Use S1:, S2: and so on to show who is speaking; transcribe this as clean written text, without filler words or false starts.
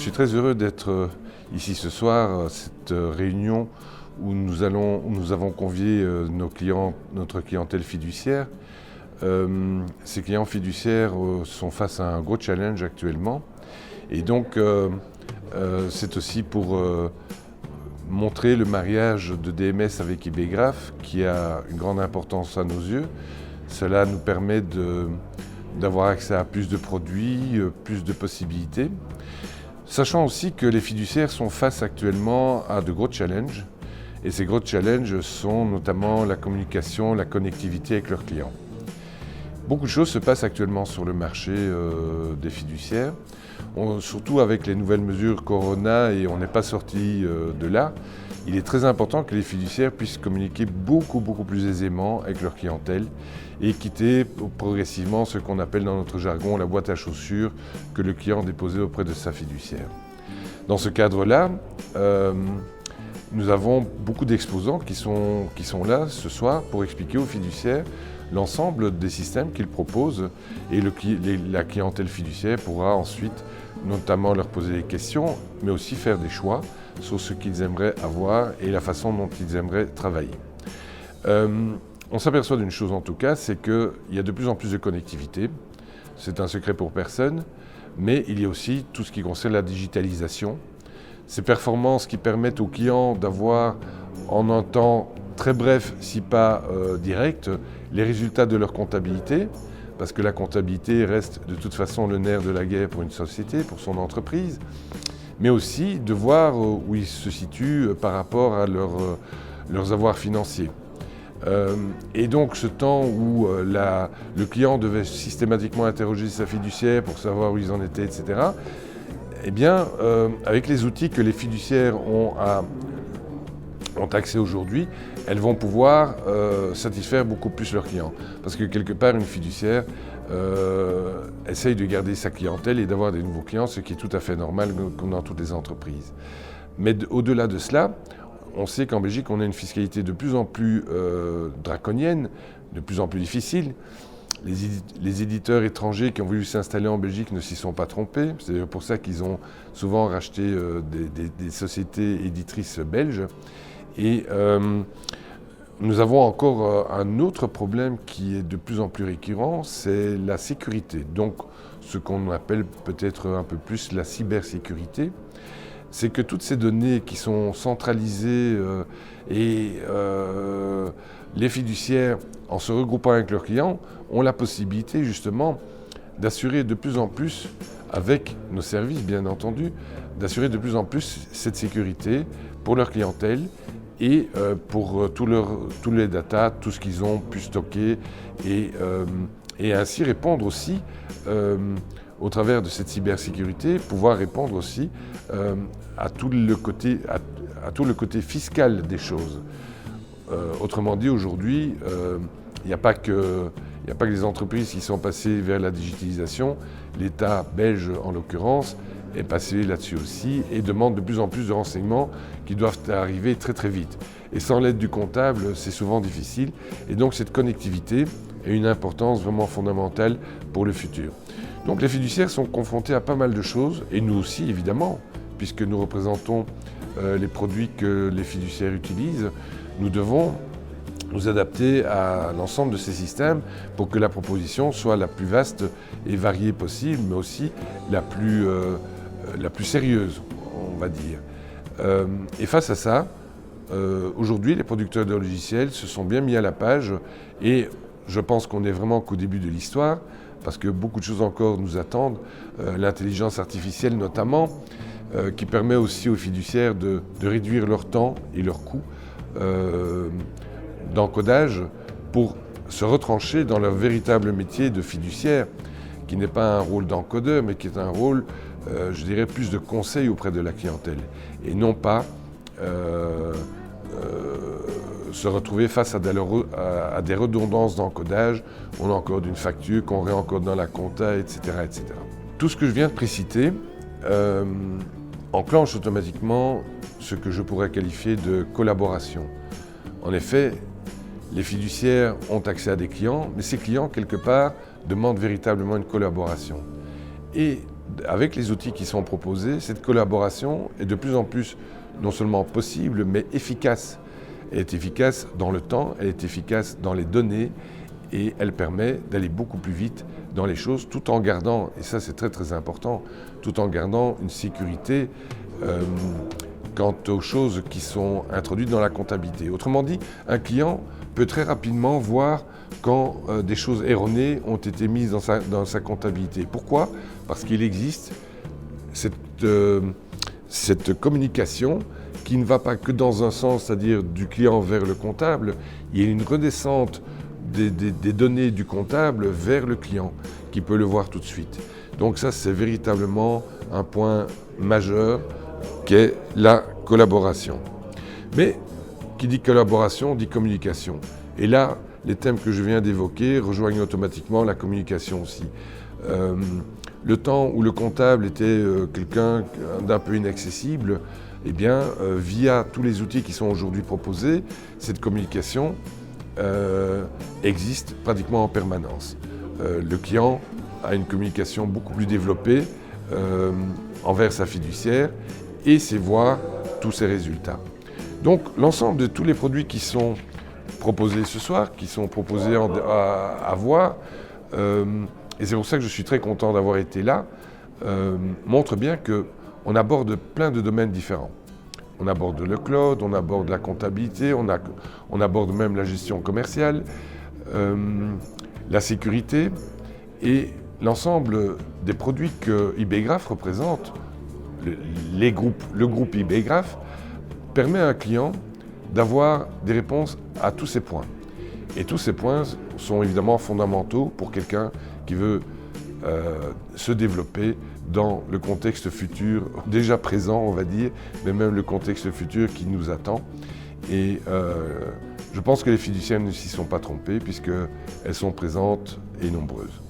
S1: suis très heureux d'être ici ce soir à cette réunion où nous avons convié notre clientèle fiduciaire. Ces clients fiduciaires sont face à un gros challenge actuellement et donc c'est aussi pour montrer le mariage de DMS avec IBgraph qui a une grande importance à nos yeux. Cela nous permet d'avoir accès à plus de produits, plus de possibilités. Sachant aussi que les fiduciaires sont face actuellement à de gros challenges. Et ces gros challenges sont notamment la communication, la connectivité avec leurs clients. Beaucoup de choses se passent actuellement sur le marché des fiduciaires, surtout avec les nouvelles mesures Corona et on n'est pas sorti de là. Il est très important que les fiduciaires puissent communiquer beaucoup plus aisément avec leur clientèle et quitter progressivement ce qu'on appelle dans notre jargon la boîte à chaussures que le client déposait auprès de sa fiduciaire. Dans ce cadre-là, nous avons beaucoup d'exposants qui sont là ce soir pour expliquer aux fiduciaires l'ensemble des systèmes qu'ils proposent et la clientèle fiduciaire pourra ensuite notamment leur poser des questions, mais aussi faire des choix sur ce qu'ils aimeraient avoir et la façon dont ils aimeraient travailler. On s'aperçoit d'une chose en tout cas, c'est qu'il y a de plus en plus de connectivité. C'est un secret pour personne, mais il y a aussi tout ce qui concerne la digitalisation. Ces performances qui permettent aux clients d'avoir en un temps très bref, si pas direct, les résultats de leur comptabilité, parce que la comptabilité reste de toute façon le nerf de la guerre pour une société, pour son entreprise, mais aussi de voir où ils se situent par rapport à leurs avoirs financiers. Et donc ce temps où le client devait systématiquement interroger sa fiduciaire pour savoir où ils en étaient, etc., eh bien, avec les outils que les fiduciaires ont accès aujourd'hui, elles vont pouvoir satisfaire beaucoup plus leurs clients. Parce que quelque part, une fiduciaire essaye de garder sa clientèle et d'avoir des nouveaux clients, ce qui est tout à fait normal comme dans toutes les entreprises. Mais au-delà de cela, on sait qu'en Belgique, on a une fiscalité de plus en plus draconienne, de plus en plus difficile. Les éditeurs étrangers qui ont voulu s'installer en Belgique ne s'y sont pas trompés. C'est d'ailleurs pour ça qu'ils ont souvent racheté des sociétés éditrices belges. Et nous avons encore un autre problème qui est de plus en plus récurrent, c'est la sécurité. Donc ce qu'on appelle peut-être un peu plus la cybersécurité. C'est que toutes ces données qui sont centralisées et les fiduciaires, en se regroupant avec leurs clients, ont la possibilité justement d'assurer de plus en plus, avec nos services bien entendu, d'assurer de plus en plus cette sécurité pour leur clientèle et pour tous les data, tout ce qu'ils ont pu stocker et ainsi répondre aussi au travers de cette cybersécurité, pouvoir répondre aussi à tout le côté fiscal des choses. Autrement dit, aujourd'hui, il n'y a pas que les entreprises qui sont passées vers la digitalisation. L'État belge, en l'occurrence, est passé là-dessus aussi et demande de plus en plus de renseignements qui doivent arriver très vite. Et sans l'aide du comptable, c'est souvent difficile. Et donc cette connectivité a une importance vraiment fondamentale pour le futur. Donc les fiduciaires sont confrontés à pas mal de choses, et nous aussi évidemment, puisque nous représentons les produits que les fiduciaires utilisent, nous devons nous adapter à l'ensemble de ces systèmes pour que la proposition soit la plus vaste et variée possible, mais aussi la plus sérieuse, on va dire. Et face à ça, aujourd'hui, les producteurs de logiciels se sont bien mis à la page et je pense qu'on est vraiment qu'au début de l'histoire, parce que beaucoup de choses encore nous attendent, l'intelligence artificielle notamment, qui permet aussi aux fiduciaires de réduire leur temps et leurs coûts d'encodage pour se retrancher dans leur véritable métier de fiduciaire, qui n'est pas un rôle d'encodeur, mais qui est un rôle, je dirais, plus de conseil auprès de la clientèle, et non pas se retrouver face à des redondances d'encodage, on encode une facture, qu'on réencode dans la compta, etc., etc. Tout ce que je viens de préciter enclenche automatiquement ce que je pourrais qualifier de collaboration. En effet, les fiduciaires ont accès à des clients, mais ces clients, quelque part, demandent véritablement une collaboration. Et avec les outils qui sont proposés, cette collaboration est de plus en plus non seulement possible, mais efficace. Elle est efficace dans le temps, elle est efficace dans les données, et elle permet d'aller beaucoup plus vite dans les choses, tout en gardant, et ça c'est très très important, tout en gardant une sécurité quant aux choses qui sont introduites dans la comptabilité. Autrement dit, un client peut très rapidement voir quand des choses erronées ont été mises dans sa comptabilité. Pourquoi? Parce qu'il existe cette communication qui ne va pas que dans un sens, c'est-à-dire du client vers le comptable. Il y a une redescente des données du comptable vers le client qui peut le voir tout de suite. Donc ça, c'est véritablement un point majeur qu'est la collaboration. Mais qui dit collaboration dit communication. Et là, les thèmes que je viens d'évoquer rejoignent automatiquement la communication aussi. Le temps où le comptable était quelqu'un d'un peu inaccessible, eh bien, via tous les outils qui sont aujourd'hui proposés, cette communication existe pratiquement en permanence. Le client a une communication beaucoup plus développée envers sa fiduciaire et sait voir tous ses résultats. Donc l'ensemble de tous les produits qui sont proposés ce soir, qui sont proposés à voir, et c'est pour ça que je suis très content d'avoir été là, montre bien qu'on aborde plein de domaines différents. On aborde le cloud, on aborde la comptabilité, on aborde même la gestion commerciale, la sécurité, et l'ensemble des produits que IBgraph représente, le groupe IBgraph, permet à un client d'avoir des réponses à tous ces points. Et tous ces points sont évidemment fondamentaux pour quelqu'un qui veut se développer dans le contexte futur, déjà présent on va dire, mais même le contexte futur qui nous attend. Et je pense que les fiduciaires ne s'y sont pas trompés puisqu'elles sont présentes et nombreuses.